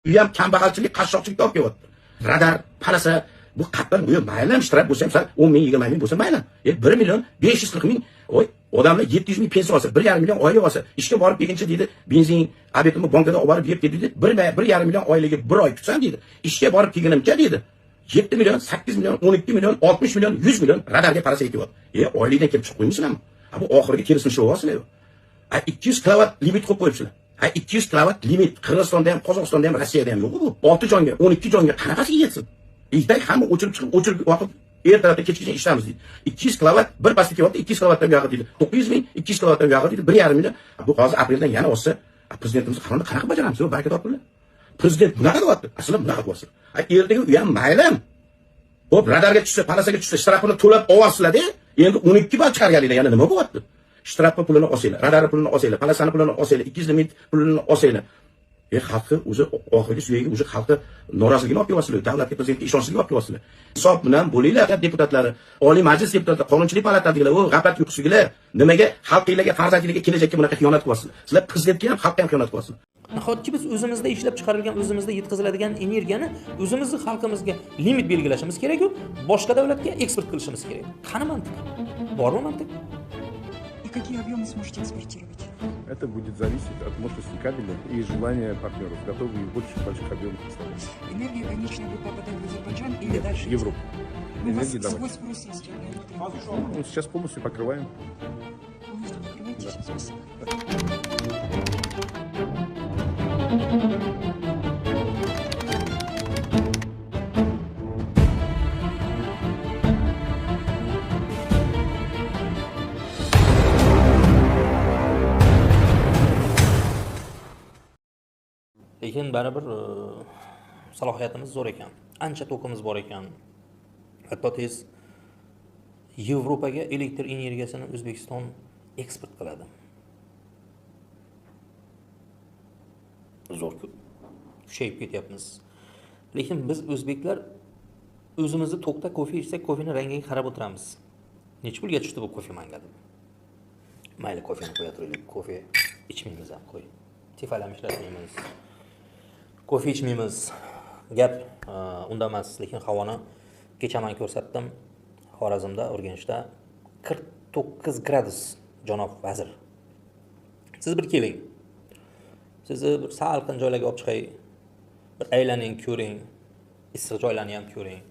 U ham kambag'alchilik, qashshoqchilikda olib kelyapti. Radar, palasa, bu qatdan bu mayli ishtirok bo'lsa ham 10 ming, 20 ming bo'lsa mayli. 1 million 540 ming, oy, odamlar 700 ming pensiya olsa, 1,5 million oylik olsa, ishga borib kelguncha deydi, benzin, obyektimni bankada olib borib yeb dedi, 1,5 million oyligi 1 oy kutsam deydi. Ishga borib kelgunimcha deydi, 7 million, 8 million, 12 million, 60 million, 100 million radarga parasaga kelyapti. Oylikdan kelib chiqib qo'ymishsizlarmi? Bu oxirgi kelishim shu bo'lsin. 200 kilovat limit qo'yib qo'yibsizlar. 200 kilovat limit Qirg'izistonda ham, Qozog'istonda ham, Rossiyada ham yo'q bu. 6 jonga, 12 jonga qanaqasiga yetsin? Ertak hamma o'chirib chiqib, o'chirib vaqt ertalabda kechgacha ishlamiz deydi. 200 kilovat bir pastga kelyapti, 200 kilovatdan buyog'i deydi. 900 ming, 200 kilovatdan buyog'i deydi, 1,5 million. Bu hozir apreldan yana olsa, prezidentimiz qarorni qanaqa bajaramiz? Baraka topinglar. Prezident bunaqa deyapti. Aslida bunaqa bo'lsa. Ertaga u ham mayli. Hop, radarga tushsa, palasaga tushsa, shtrapini to'lab olasizlar-da. Endi 12 bal chiqarganinglar yana nima bo'lyapti? Shtrapni pulini olsanglar, radarni pulini olsanglar, palasani pulini olsanglar, 200 ming pulini olsanglar. Xalqi o'zi oxirgi suyagiga o'zi xalqi noroziligini olib kelyapsizlar, davlatga, prezidentga ishonchsizlik olib kelyapsizlar. Hisob bilan bo'linglar, deputatlari, Oliy Majlis deputatlari, Qonunchilik palatasidagilar, o g'aflat uyqusidagilar, nimaga xalqingizga, farzandingizga, kelajakka bunaqa xiyonat qilyapsizlar? Sizlar prezidentga ham, xalqqa ham xiyonat qilyapsizlar. Nahotki biz o'zimizda ishlab chiqarilgan, o'zimizda yetkaziladigan energiyani o'zimizning xalqimizga limit belgilashimiz kerak-ku, boshqa davlatga eksport qilishimiz kerak. Qani mantiq? Bormi mantiq? И какие объемы сможете экспортировать? Это будет зависеть от мощности кабеля и желания партнеров, готовы в больших объемах поставлять. Энергия конечная будет попадать в Азербайджан или дальше? В Европу. Ну, у вас Энергии давать. свой спрос есть на электроэнергию. Ну, сейчас полностью покрываем. Полностью покрываете? Да. Спасибо. Lekin baribir salohiyatimiz zo'r ekan. Ancha tokimiz bor ekan. Hatto tez Yevropaga elektr energiyasini O'zbekiston eksport qiladi. Zo'r kuchayib ketyapmiz. Lekin biz o'zbeklar o'zimizni to'kda kofe ichsak, kofening rangiga qarab o'tiramiz. Necha pulga tushdi bu kofe manga deb. Mayli kofeni qo'ya turaylik, kofe ichmaymiz ham qo'y. Tefalam ishlatmaymiz. Kofe ichmaymiz. Gap unda emas, lekin havoni kecha men ko'rsatdim. Xorazmda, Urganchda 49 gradus, janob vazir. Siz bir keling. Sizni bir salqin joylarga olib chiqay. Bir aylaning, ko'ring. Issiq joylarni ham ko'ring.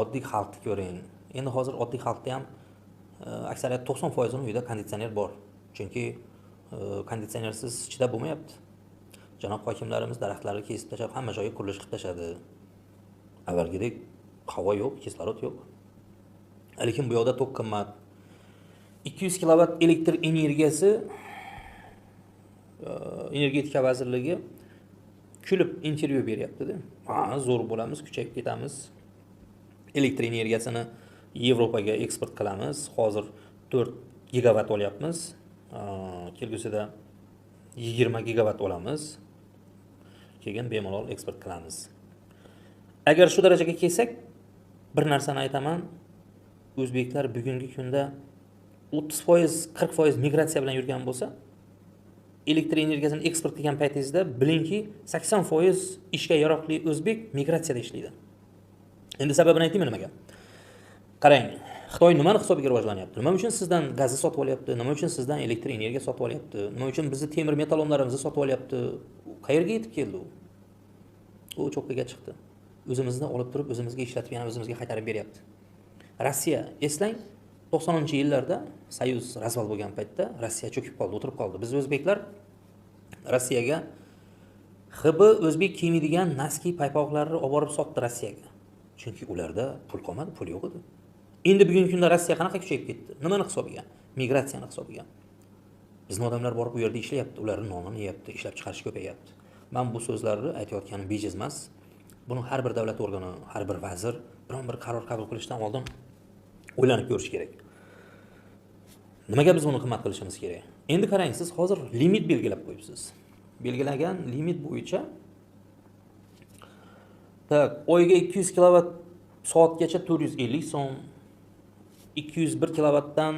Oddiy xalqni ko'ring. Endi hozir oddiy xalqda ham aksariyat 90% uyida konditsioner bor. Chunki konditsionersiz chidab bo'lmayapti. Janob hokimlarimiz daraxtlarni kesib tashlab, hamma joyga qurilish qilib tashladi. Avvalgidek havo yo'q, kislorod yo'q. Lekin bu yoqda tok qimmat. 200 kilovat elektr energiyasi energetika vazirligi kulib intervyu beryapti-da. Zo'r bo'lamiz, kuchayib ketamiz. Elektr energiyasini Yevropaga eksport qilamiz. Hozir 4 gigavat olyapmiz. Kelgusida 20 gigavat olamiz. Keyin bemalol eksport qilamiz. Agar shu darajaga kelsak, bir narsani aytaman. O'zbeklar bugungi kunda 30%, 40% migratsiya bilan yurgan bo'lsa, elektr energiyasini eksport qilgan paytingizda bilingki, 80% ishga yaroqli o'zbek migratsiyada ishlaydi. Endi sababini aytaymi nimaga? Qarang, Xitoy nimani hisobiga rivojlanyapti? Nima uchun sizdan gazni sotib olyapti? Nima uchun sizdan elektr energiya sotib olyapti? Nima uchun bizni temir metallomlarimizni sotib olyapti? Qayerga yetib keldi u? U cho'qqiga chiqdi. O'zimizni olib turib, o'zimizga ishlatib, yana o'zimizga qaytarib beryapti. Rossiya, eslang, 90-yillarda Soyuz razval bo'lgan paytda Rossiya cho'kib qoldi, o'tirib qoldi. Biz o'zbeklar Rossiyaga XB o'zbek kiymaydigan naski paypoqlarni olib borib sotdi Rossiyaga. Chunki ularda pul qolmadi, pul yo'q edi. Endi bugungi kunda Rossiya qanaqa kuchayib ketdi? Nimani hisobiga? Migratsiyani hisobiga. Bizning odamlar borib bu yerda ishlayapti, ularning nonini yeyapti, ishlab chiqarish ko'payapti. Men bu so'zlarni aytayotganim bejiz emas. Buni har bir davlat organi, har bir vazir biron bir qaror qabul qilishdan oldin o'ylanib ko'rish kerak. Nimaga biz buni qimmat qilishimiz kerak? Endi qarang, siz hozir limit belgilab qo'yibsiz. Belgilagan limit bo'yicha oyga 200 kilovat soatgacha 450 so'm, 201 kilovatdan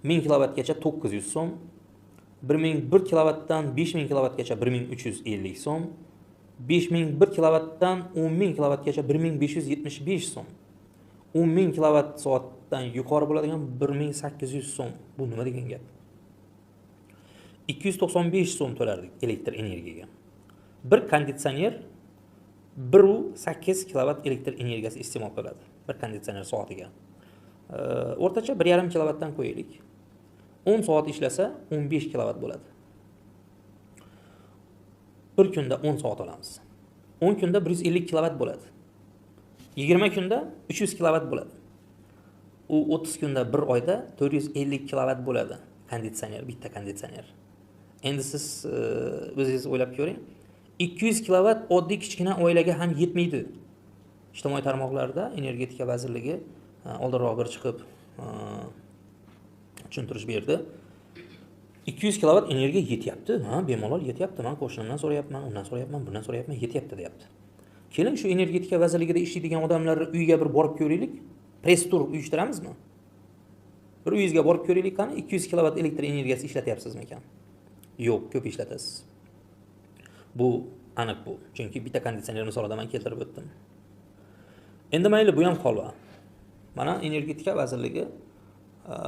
1000 kilovatgacha 900 so'm, 1001 kilovatdan 5000 kilovatgacha 1350 so'm, 5001 kilovatdan 10000 kilovatgacha 1575 so'm. 10000 kilovat soatdan yuqori bo'ladigan 1800 so'm. Bu nima degan gap? 295 so'm to'lardik elektr energiyaga. Bir konditsioner 1.8 kilovat elektr energiyasi iste'mol qiladi bir konditsioner soatiga. O'rtacha 1.5 kilovatdan qo'yaylik. 10 soat ishlasa 15 kilovat bo'ladi. Bir kunda 10 soat olamiz. 10 kunda 150 kilovat bo'ladi. 20 kunda 300 kilovat bo'ladi. U 30 kunda bir oyda 450 kilovat bo'ladi konditsioner, bitta konditsioner. Endi siz o'zingiz o'ylab ko'ring. 200 kilovat oddiy kichkina oilaga ham yetmaydi. Ijtimoiy tarmoqlarda energetika vazirligi oldinroq bir chiqib tushuntirish berdi. 200 kilovat energiya yetyapti. Ha, bemalol yetyapti. Men qo'shnimdan so'rayapman, undan so'rayapman, bundan so'rayapman, yetyapti deyapti. Keling shu energetika vazirligida ishlaydigan odamlarni uyiga bir borib ko'raylik. Press tur uyushtiramizmi? Bir uyingizga borib ko'raylik qani 200 kilovat elektr energiyasi ishlatyapsizmi ekan? Yo'q, ko'p ishlatasiz. Bu aniq bu. Chunki bitta konditsioner misolida men keltirib o'tdim. Endi mayli bu ham holva. Mana energetika vazirligi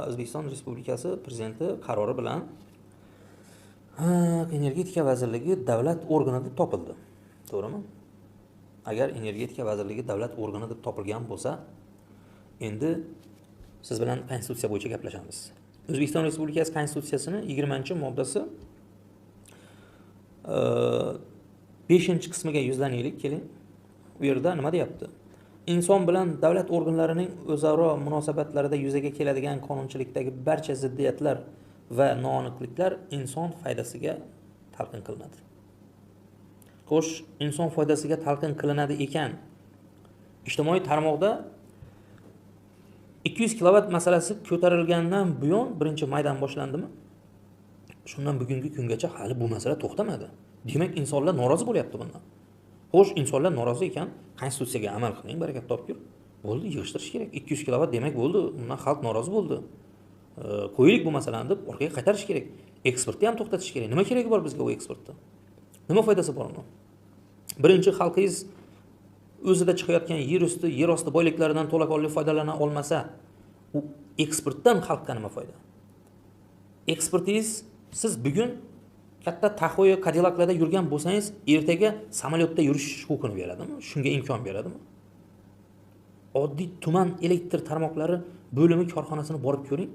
O'zbekiston Respublikasi prezidenti qarori bilan energetika vazirligi davlat organi deb topildi. To'g'rimi? Agar energetika vazirligi davlat organi deb topilgan bo'lsa, endi siz bilan konstitutsiya bo'yicha gaplashamiz. O'zbekiston Respublikasi konstitutsiyasining 20-moddasi 5-qismiga yuzlanaylik, keling. U yerda nima deyapti? Inson bilan davlat organlarining o'zaro munosabatlarida yuzaga keladigan qonunchilikdagi barcha ziddiyatlar va noaniqliklar inson foydasiga talqin qilinadi. Xo'sh, inson foydasiga talqin qilinadi ekan, ijtimoiy tarmoqda 200 kilovat masalasi ko'tarilgandan buyon birinchi maydan boshlandimi? Shundan bugungi kungacha hali bu masala to'xtamadi. Demak, insonlar norozi bo'lyapti bundan. Xo'sh, insonlar norozi ekan, konstitutsiyaga amal qiling, barakat topgur. Bo'ldi, yig'ishtirish kerak. 200 kilovat demak bo'ldi, undan xalq norozi bo'ldi. Qo'yaylik bu masalani deb orqaga qaytarish kerak. Eksportni ham to'xtatish kerak. Nima keragi bor bizga u eksportda? Nima foydasi bor uni? Birinchi, xalqingiz o'zida chiqayotgan yer usti, yer osti boyliklaridan to'laqonli foydalana olmasa, u eksportdan xalqqa nima foyda? Eksportingiz siz bugun katta Tahoe, Cadillac'larda yurgan bo'lsangiz, ertaga samolyotda yurish huquqini beradimi? Shunga imkon beradimi? Oddiy tuman elektr tarmoqlari bo'limi korxonasini borib ko'ring.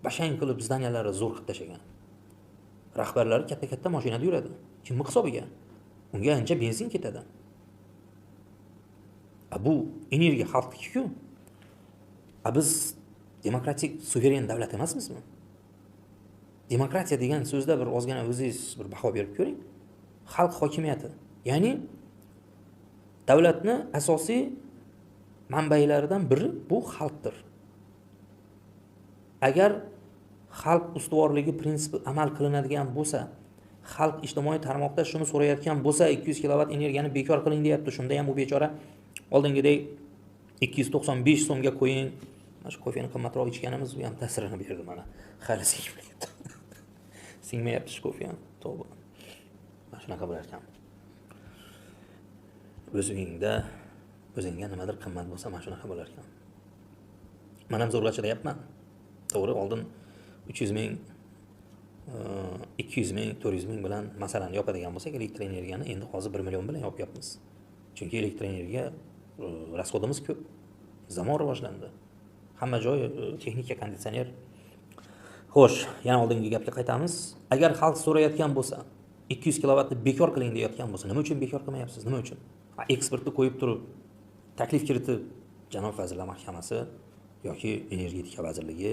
Bashang qilib zdaniyalari zo'r qilib tashagan. Rahbarlari katta-katta mashinada yuradi. Kimni hisobiga? Unga ancha benzin ketadi. Bu energiya xalqniki-ku. Biz demokratik, suveren davlat emasmizmi? Demokratiya degan so'zda bir ozgina o'zingiz bir baho berib ko'ring. Xalq hokimiyati, ya'ni davlatni asosiy manbalaridan biri bu xalqdir. Agar xalq ustuvorligi prinsipi amal qilinadigan bo'lsa, xalq ijtimoiy tarmoqda shuni so'rayotgan bo'lsa, 200 kilovat energiyani bekor qiling deyapti. Shunda ham bu bechora oldingidek 295 so'mga qo'ying. Mana shu kofeni qimmatroq ichganimiz bu ham ta'sirini berdi mana. Hali singmayapti. Singmayapti shu kofe ham. To'g'ri. Mana shunaqa bo'lar ekan. O'zingga nimadir qimmat bo'lsa, mana shunaqa bo'lar ekan. Men ham zo'rg'acha deyapman. To'g'ri, oldin 300 ming, 200 ming, 400 ming bilan masalani yopadigan bo'lsak, elektr energiyani endi hozir 1 million bilan yopyapmiz. Chunki elektr energiya rasxodimiz ko'p. Zamon rivojlandi. Hamma joy texnika, konditsioner. Xo'sh, yana oldingi gapga qaytamiz. Agar xalq so'rayotgan bo'lsa, 200 kilovatni bekor qiling deyotgan bo'lsa, nima uchun bekor qilmayapsiz? Nima uchun? Eksportni qo'yib turib, taklif kiritib, Janob Vazirlar Mahkamasi yoki energetika vazirligi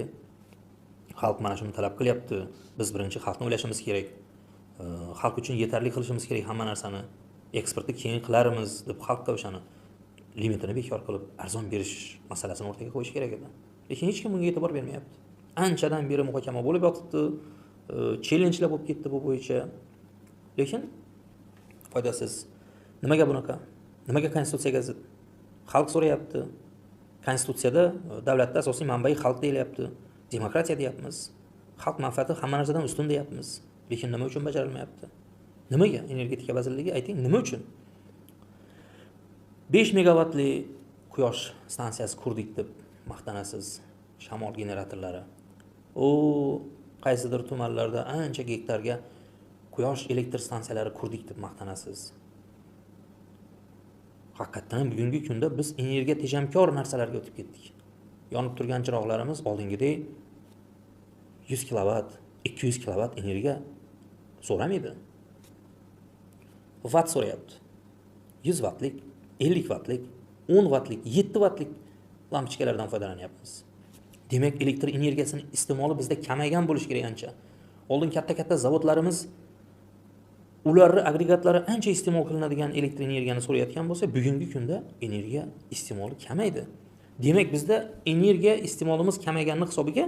xalq mana shuni talab qilyapti. Biz birinchi xalqni o'ylashimiz kerak. Xalq uchun yetarli qilishimiz kerak hamma narsani. Eksportni keyin qilarmiz deb xalqqa o'shani limitini bekor qilib, arzon berish masalasini o'rtaga qo'yish kerak edi. Lekin hech kim bunga e'tibor bermayapti. Anchadan beri muhokama bo'lib yotibdi, challengelar bo'lib ketdi bu bo'yicha. Lekin foydasiz. Nimaga bunaqa? Nimaga konstitutsiyaga zid? Xalq so'rayapti. Konstitutsiyada davlatda asosiy manbai xalq deyilyapti. Demokratiya deyapmiz. Xalq manfaati hamma narsadan ustun deyapmiz. Lekin nima uchun bajarilmayapti? Nimaga? Energetika vazirligi ayting, nima uchun? 5 megavatli quyosh stansiyasi qurdik deb maqtanasiz, shamol generatorlari. U qaysidir tumanlarda ancha gektarga quyosh elektr stansiyalari qurdik deb maqtanasiz. Haqiqatan bugungi kunda biz energiya tejamkor narsalarga o'tib ketdik. Yonib turgan chiroqlarimiz oldingidek 100 kilovat, 200 kilovat energiya so'ramaydi. Watt so'rayapti. 100 wattlik, 50 wattlik, 10 wattlik, 7 wattlik lampochkalardan foydalanyapmiz. Demak, elektr energiyasini iste'moli bizda kamaygan bo'lish kerak ancha. Oldin katta-katta zavodlarimiz ularni agregatlari ancha iste'mol qilinadigan elektr energiyani so'rayotgan bo'lsa, bugungi kunda energiya iste'moli kamaydi. Demak, bizda energiya iste'molimiz kamayganning hisobiga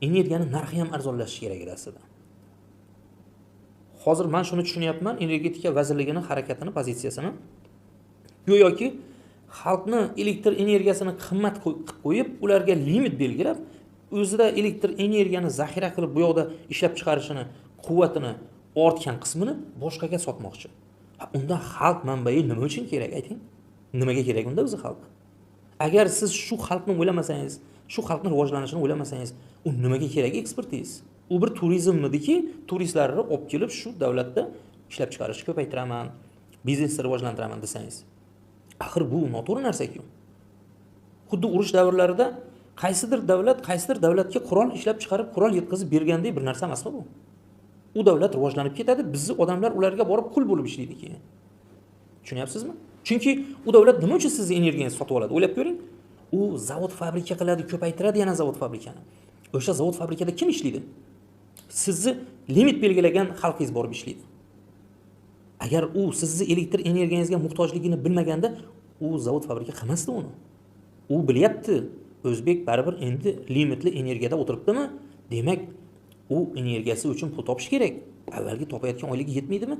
energiyaning narxi ham arzonlashishi kerak edi aslida. Hozir men shuni tushunyapman, energetika vazirligining harakatini, pozitsiyasini. Go'yoki xalqni elektr energiyasini qimmat qilib qo'yib, ularga limit belgilab, o'zida elektr energiyani zaxira qilib bu yoqda ishlab chiqarishini, quvvatini ortgan qismini boshqaga sotmoqchi. Unda xalq manbai nima uchun kerak ayting? Nimaga kerak unda o'zi xalq? Agar siz shu xalqni o'ylamasangiz, shu xalqning rivojlanishini o'ylamasangiz, u nimaga kerak ekspertiz? U bir turizmniki, turistlarni olib kelib shu davlatda ishlab chiqarishni ko'paytiraman, biznesni rivojlantiraman desangiz. Axir bu noto'g'ri narsa-ku. Xuddi urush davrlarida qaysidir davlatga qurol ishlab chiqarib, qurol yetkazib bergandek bir narsa emasmi bu? U davlat rivojlanib ketadi, bizni odamlar ularga borib qul bo'lib ishlaydi keyin. Tushunyapsizmi? Chunki u davlat nima uchun sizni energiyangizni sotib oladi? O'ylab ko'ring. U zavod fabrika qiladi, ko'paytiradi yana zavod fabrikani. O'sha zavod fabrikada kim ishlaydi? Sizni limit belgilagan xalqingiz borib ishlaydi. Agar u sizni elektr energiyangizga muhtojligini bilmaganda, u zavod fabrika qilmasdi uni. U bilyapti, O'zbek baribir endi limitli energiyada o'tiribdimi? Demak, u energiyasi uchun pul topish kerak. Avvalgi topayotgan oyligi yetmaydimi?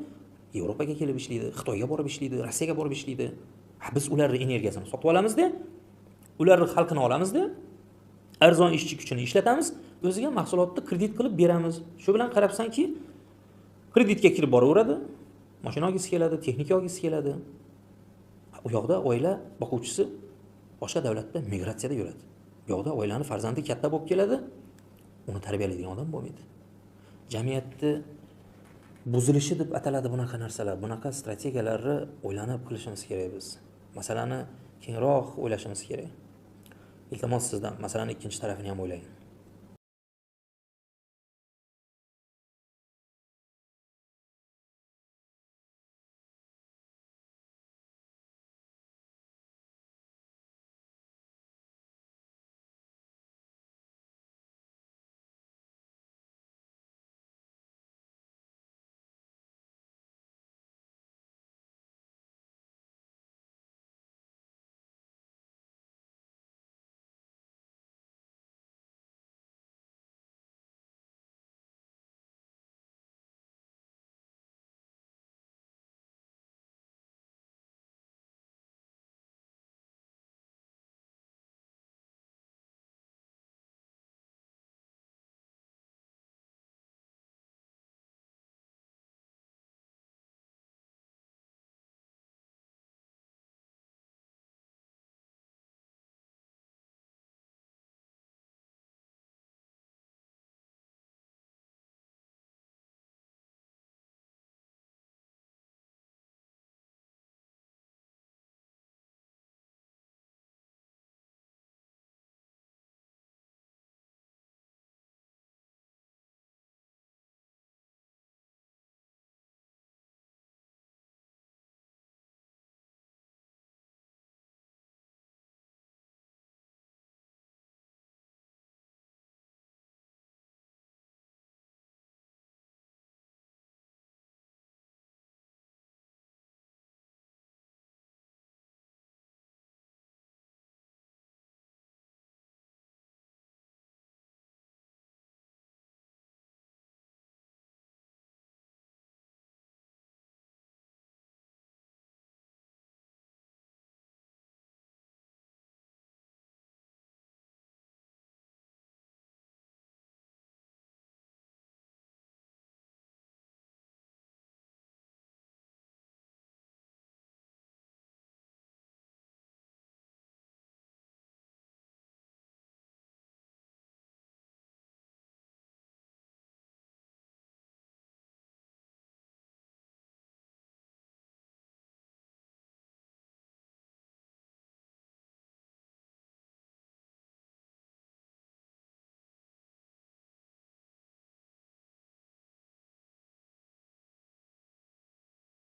Yevropaga kelib ishlaydi, Xitoyga borib ishlaydi, Rossiyaga borib ishlaydi. Biz ularning energiyasini sotib olamizda, ularning xalqini olamizda, arzon ishchi kuchini ishlatamiz, o'ziga mahsulotni kredit qilib beramiz. Shu bilan qarabsanki, kreditga kirib boraveradi, mashina olgisi keladi, texnika olgisi keladi. U yoqda oila boquvchisi boshqa davlatda migratsiyada yuradi. Bu yoqda oilaning farzandi katta bo'lib keladi, uni tarbiyalaydigan odam bo'lmaydi. Jamiyatni buzilishi deb ataladi bunaqa narsalar, bunaqa strategiyalarni o'ylanib qilishimiz kerak biz. Masalani kengroq o'ylashimiz kerak. Iltimos sizdan masalaning ikkinchi tarafini ham o'ylang.